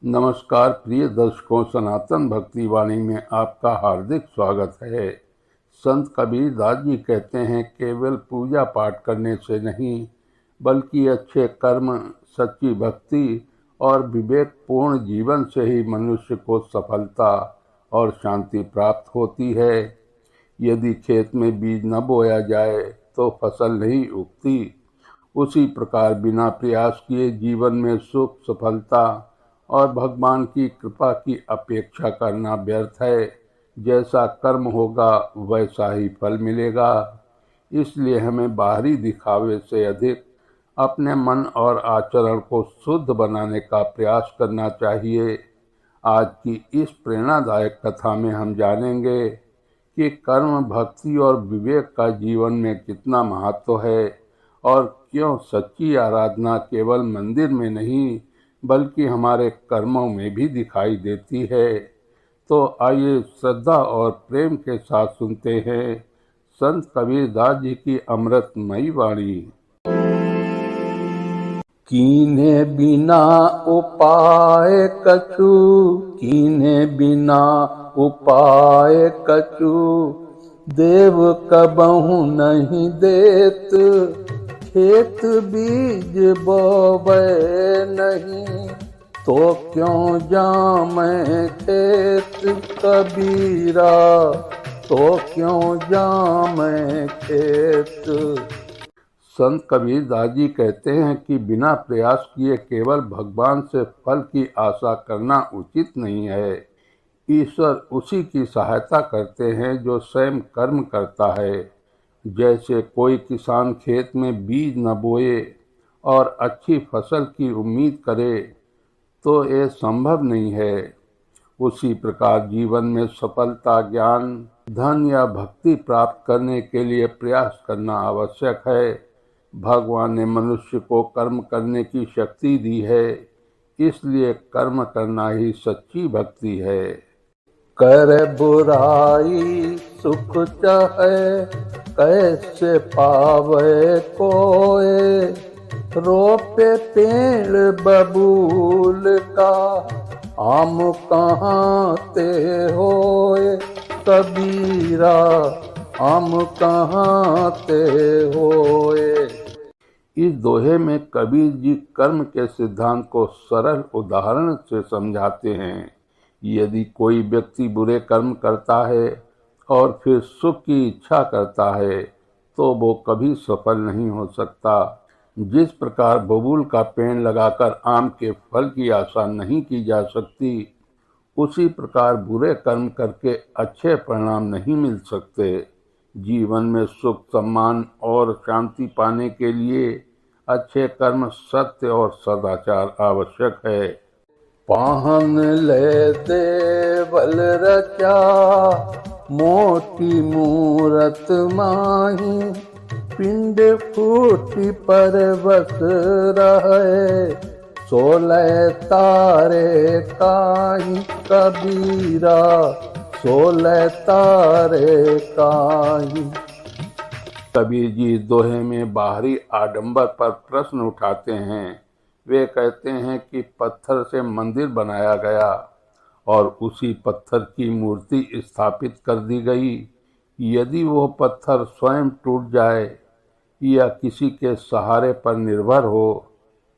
नमस्कार प्रिय दर्शकों, सनातन भक्ति वाणी में आपका हार्दिक स्वागत है। संत कबीरदास जी कहते हैं, केवल पूजा पाठ करने से नहीं बल्कि अच्छे कर्म, सच्ची भक्ति और विवेकपूर्ण जीवन से ही मनुष्य को सफलता और शांति प्राप्त होती है। यदि खेत में बीज न बोया जाए तो फसल नहीं उगती। उसी प्रकार बिना प्रयास किए जीवन में सुख, सफलता और भगवान की कृपा की अपेक्षा करना व्यर्थ है। जैसा कर्म होगा वैसा ही फल मिलेगा। इसलिए हमें बाहरी दिखावे से अधिक अपने मन और आचरण को शुद्ध बनाने का प्रयास करना चाहिए। आज की इस प्रेरणादायक कथा में हम जानेंगे कि कर्म, भक्ति और विवेक का जीवन में कितना महत्व है और क्यों सच्ची आराधना केवल मंदिर में नहीं बल्कि हमारे कर्मों में भी दिखाई देती है। तो आइए श्रद्धा और प्रेम के साथ सुनते हैं संत कबीरदास जी की अमृतमयी वाणी। कीन्हे बिना उपाय कछु, कीन्हे बिना उपाय कछु, देव कबहु नहीं देत, खेत बीज बोवे नहीं, तो क्यों जामै खेत कबीरा, तो क्यों जामै खेत। संत कबीरदास जी कहते हैं कि बिना प्रयास किए केवल भगवान से फल की आशा करना उचित नहीं है। ईश्वर उसी की सहायता करते हैं जो स्वयं कर्म करता है। जैसे कोई किसान खेत में बीज न बोए और अच्छी फसल की उम्मीद करे तो ये संभव नहीं है। उसी प्रकार जीवन में सफलता, ज्ञान, धन या भक्ति प्राप्त करने के लिए प्रयास करना आवश्यक है। भगवान ने मनुष्य को कर्म करने की शक्ति दी है, इसलिए कर्म करना ही सच्ची भक्ति है। कर बुराई सुख चाहे, कैसे पावे कोय, रोपे पेड़ बबूल का, आम कहाँ ते होए, कबीरा आम कहाँ ते होए। इस दोहे में कबीर जी कर्म के सिद्धांत को सरल उदाहरण से समझाते हैं। यदि कोई व्यक्ति बुरे कर्म करता है और फिर सुख की इच्छा करता है तो वो कभी सफल नहीं हो सकता। जिस प्रकार बबूल का पेड़ लगाकर आम के फल की आशा नहीं की जा सकती, उसी प्रकार बुरे कर्म करके अच्छे परिणाम नहीं मिल सकते। जीवन में सुख, सम्मान और शांति पाने के लिए अच्छे कर्म, सत्य और सदाचार आवश्यक है। पाहन ले देवल रचा, मोटी मूरत माही, पिंड फूटी पर बस रहे, 16 तारे काहीं कबीरा, 16 तारे काहीं। कबीर जी दोहे में बाहरी आडंबर पर प्रश्न उठाते हैं। वे कहते हैं कि पत्थर से मंदिर बनाया गया और उसी पत्थर की मूर्ति स्थापित कर दी गई। यदि वो पत्थर स्वयं टूट जाए या किसी के सहारे पर निर्भर हो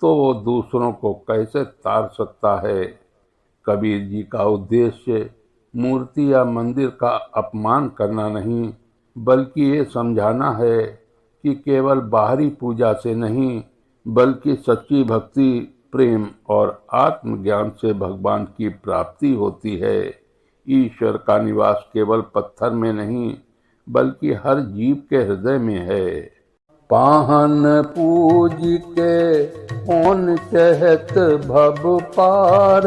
तो वो दूसरों को कैसे तार सकता है। कबीर जी का उद्देश्य मूर्ति या मंदिर का अपमान करना नहीं बल्कि ये समझाना है कि केवल बाहरी पूजा से नहीं बल्कि सच्ची भक्ति, प्रेम और आत्मज्ञान से भगवान की प्राप्ति होती है। ईश्वर का निवास केवल पत्थर में नहीं बल्कि हर जीव के हृदय में है। पाहन पूज के कौन चहत भव पार,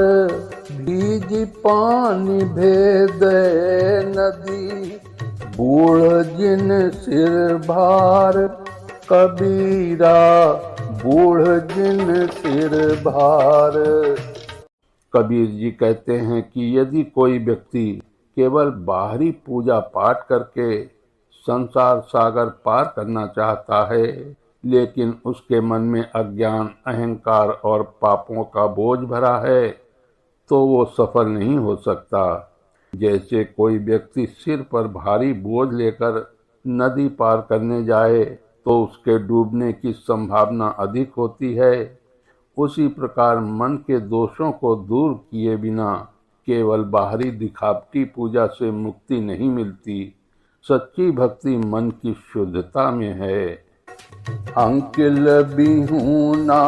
बीज पानी भेद नदी, बूढ़ जिन सिर भार, कबीरा बूढ़ जिन सिर भार। कबीर जी कहते हैं कि यदि कोई व्यक्ति केवल बाहरी पूजा पाठ करके संसार सागर पार करना चाहता है, लेकिन उसके मन में अज्ञान, अहंकार और पापों का बोझ भरा है, तो वो सफल नहीं हो सकता। जैसे कोई व्यक्ति सिर पर भारी बोझ लेकर नदी पार करने जाए तो उसके डूबने की संभावना अधिक होती है, उसी प्रकार मन के दोषों को दूर किए बिना केवल बाहरी दिखावटी पूजा से मुक्ति नहीं मिलती। सच्ची भक्ति मन की शुद्धता में है। अंकिल बिहूना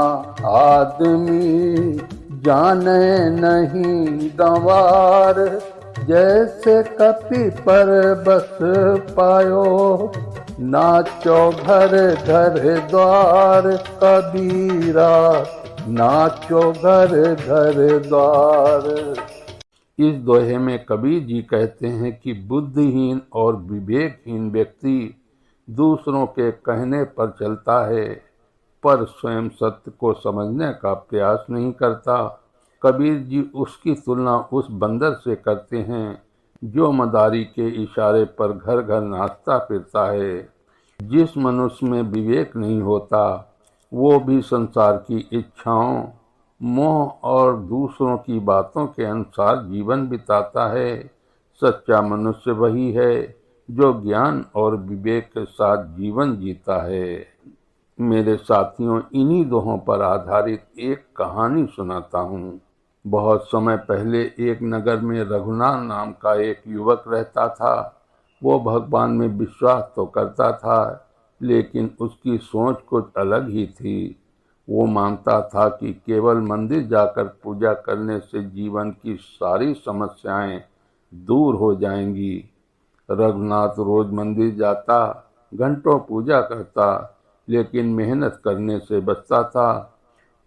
आदमी जाने नहीं गंवार, जैसे कपि पर बस पायो नाचो घर घर द्वार। कबीरा नाचो घर घर द्वार। इस दोहे में कबीर जी कहते हैं कि बुद्धिहीन और विवेकहीन व्यक्ति दूसरों के कहने पर चलता है, पर स्वयं सत्य को समझने का प्रयास नहीं करता। कबीर जी उसकी तुलना उस बंदर से करते हैं जो मदारी के इशारे पर घर घर नाचता फिरता है। जिस मनुष्य में विवेक नहीं होता वो भी संसार की इच्छाओं, मोह और दूसरों की बातों के अनुसार जीवन बिताता है। सच्चा मनुष्य वही है जो ज्ञान और विवेक के साथ जीवन जीता है। मेरे साथियों, इन्हीं दोहों पर आधारित एक कहानी सुनाता हूँ। बहुत समय पहले एक नगर में रघुनाथ नाम का एक युवक रहता था। वो भगवान में विश्वास तो करता था, लेकिन उसकी सोच कुछ अलग ही थी। वो मानता था कि केवल मंदिर जाकर पूजा करने से जीवन की सारी समस्याएं दूर हो जाएंगी। रघुनाथ रोज मंदिर जाता, घंटों पूजा करता, लेकिन मेहनत करने से बचता था।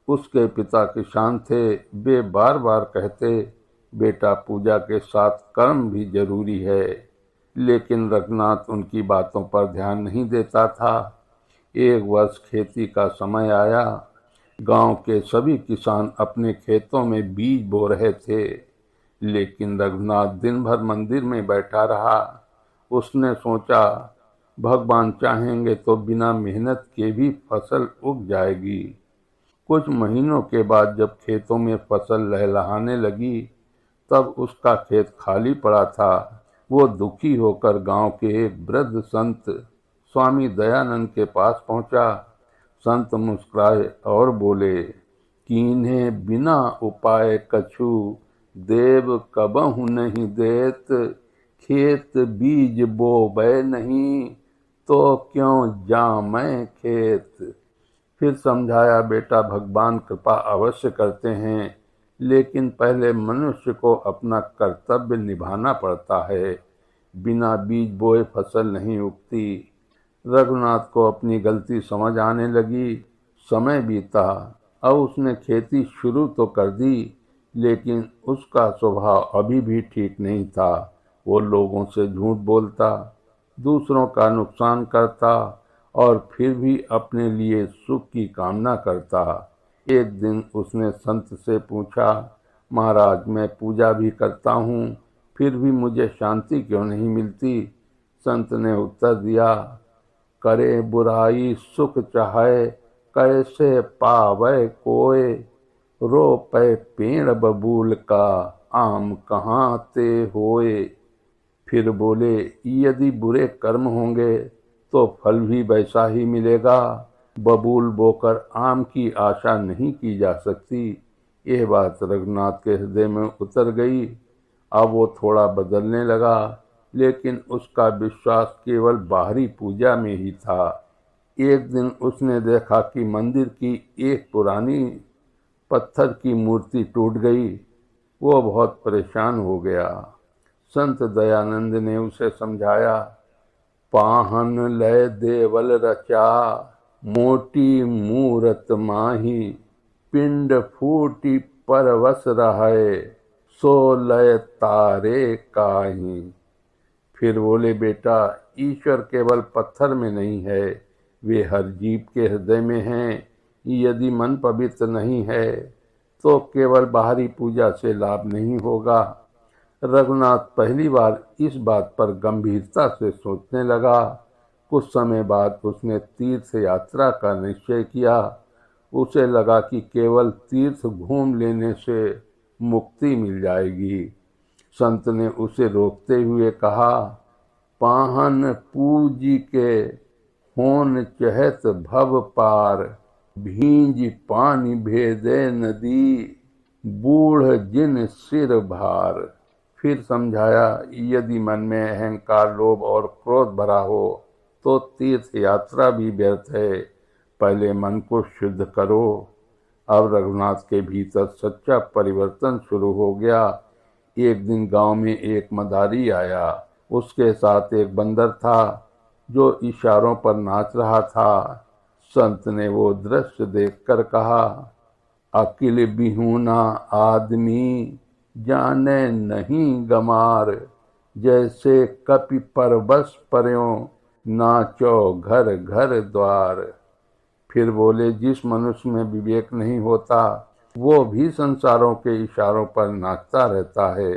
उसके पिता किसान थे। वे बार बार कहते, बेटा पूजा के साथ कर्म भी जरूरी है, लेकिन रघुनाथ उनकी बातों पर ध्यान नहीं देता था। एक वर्ष खेती का समय आया। गांव के सभी किसान अपने खेतों में बीज बो रहे थे, लेकिन रघुनाथ दिन भर मंदिर में बैठा रहा। उसने सोचा, भगवान चाहेंगे तो बिना मेहनत के भी फसल उग जाएगी। कुछ महीनों के बाद जब खेतों में फसल लहलहाने लगी, तब उसका खेत खाली पड़ा था। वो दुखी होकर गांव के एक वृद्ध संत स्वामी दयानंद के पास पहुंचा। संत मुस्कुराए और बोले, कीन्हे बिना उपाय कछु देव कबहु नहीं देत। खेत बीज बोवे नहीं तो क्यों जामै खेत। फिर समझाया, बेटा भगवान कृपा अवश्य करते हैं, लेकिन पहले मनुष्य को अपना कर्तव्य निभाना पड़ता है। बिना बीज बोए फसल नहीं उगती। रघुनाथ को अपनी गलती समझ आने लगी। समय बीता। अब उसने खेती शुरू तो कर दी, लेकिन उसका स्वभाव अभी भी ठीक नहीं था। वो लोगों से झूठ बोलता, दूसरों का नुकसान करता और फिर भी अपने लिए सुख की कामना करता। एक दिन उसने संत से पूछा, महाराज मैं पूजा भी करता हूँ, फिर भी मुझे शांति क्यों नहीं मिलती। संत ने उत्तर दिया, करे बुराई सुख चाहे, कैसे पावे कोय। रोपे पेड़ बबूल का, आम कहाँ ते होए। फिर बोले, यदि बुरे कर्म होंगे तो फल भी वैसा ही मिलेगा। बबूल बोकर आम की आशा नहीं की जा सकती। यह बात रघुनाथ के हृदय में उतर गई। अब वो थोड़ा बदलने लगा, लेकिन उसका विश्वास केवल बाहरी पूजा में ही था। एक दिन उसने देखा कि मंदिर की एक पुरानी पत्थर की मूर्ति टूट गई। वो बहुत परेशान हो गया। संत दयानंद ने उसे समझाया, पाहन लय देवल रचा, मोटी मूरत माही। पिंड फूटी परवश रहे, सो लय तारे काहीं। फिर बोले, बेटा ईश्वर केवल पत्थर में नहीं है, वे हर जीव के हृदय में हैं। यदि मन पवित्र नहीं है तो केवल बाहरी पूजा से लाभ नहीं होगा। रघुनाथ पहली बार इस बात पर गंभीरता से सोचने लगा। कुछ समय बाद उसने तीर्थ यात्रा का निश्चय किया। उसे लगा कि केवल तीर्थ घूम लेने से मुक्ति मिल जाएगी। संत ने उसे रोकते हुए कहा, पाहन पूजी के होन चहत भव पार, भींज पानी भेदे नदी, बूढ़ जिन सिर भार। फिर समझाया, यदि मन में अहंकार, लोभ और क्रोध भरा हो तो तीर्थ यात्रा भी व्यर्थ है। पहले मन को शुद्ध करो। अब रघुनाथ के भीतर सच्चा परिवर्तन शुरू हो गया। एक दिन गांव में एक मदारी आया। उसके साथ एक बंदर था जो इशारों पर नाच रहा था। संत ने वो दृश्य देखकर कहा, अकिल बिहूना आदमी, जाने नहीं गमार, जैसे कपि परबस पर्यों, नाचो घर घर द्वार। फिर बोले, जिस मनुष्य में विवेक नहीं होता वो भी संसारों के इशारों पर नाचता रहता है।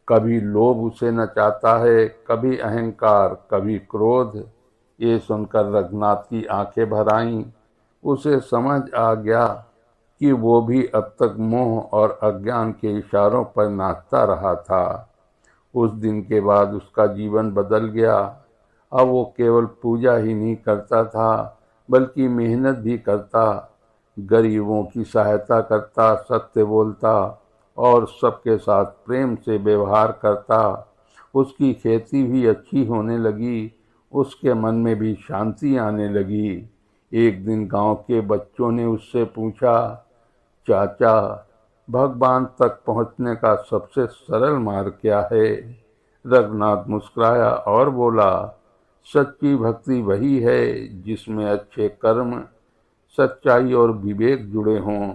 कभी लोभ उसे नचाता है, कभी अहंकार, कभी क्रोध। ये सुनकर रघुनाथ की आंखें भर आईं। उसे समझ आ गया कि वो भी अब तक मोह और अज्ञान के इशारों पर नाचता रहा था। उस दिन के बाद उसका जीवन बदल गया। अब वो केवल पूजा ही नहीं करता था, बल्कि मेहनत भी करता, गरीबों की सहायता करता, सत्य बोलता और सबके साथ प्रेम से व्यवहार करता। उसकी खेती भी अच्छी होने लगी। उसके मन में भी शांति आने लगी। एक दिन गांव के बच्चों ने उससे पूछा, चाचा, भगवान तक पहुंचने का सबसे सरल मार्ग क्या है? रघुनाथ मुस्कुराया और बोला, सच्ची भक्ति वही है जिसमें अच्छे कर्म, सच्चाई और विवेक जुड़े हों।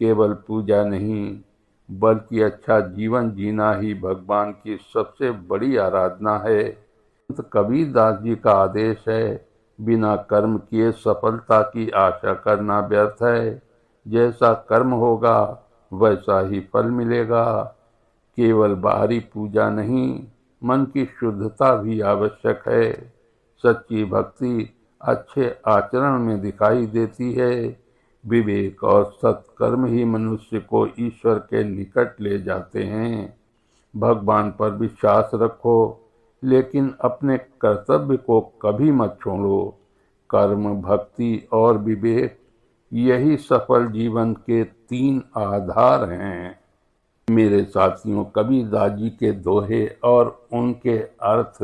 केवल पूजा नहीं, बल्कि अच्छा जीवन जीना ही भगवान की सबसे बड़ी आराधना है। संत कबीरदास जी का आदेश है, बिना कर्म किए सफलता की आशा करना व्यर्थ है। जैसा कर्म होगा वैसा ही फल मिलेगा। केवल बाहरी पूजा नहीं, मन की शुद्धता भी आवश्यक है। सच्ची भक्ति अच्छे आचरण में दिखाई देती है। विवेक और सत्कर्म ही मनुष्य को ईश्वर के निकट ले जाते हैं। भगवान पर विश्वास रखो, लेकिन अपने कर्तव्य को कभी मत छोड़ो। कर्म, भक्ति और विवेक, यही सफल जीवन के 3 आधार हैं। मेरे साथियों, कबीरदास जी के दोहे और उनके अर्थ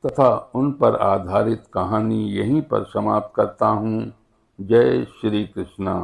तथा उन पर आधारित कहानी यहीं पर समाप्त करता हूँ। जय श्री कृष्णा।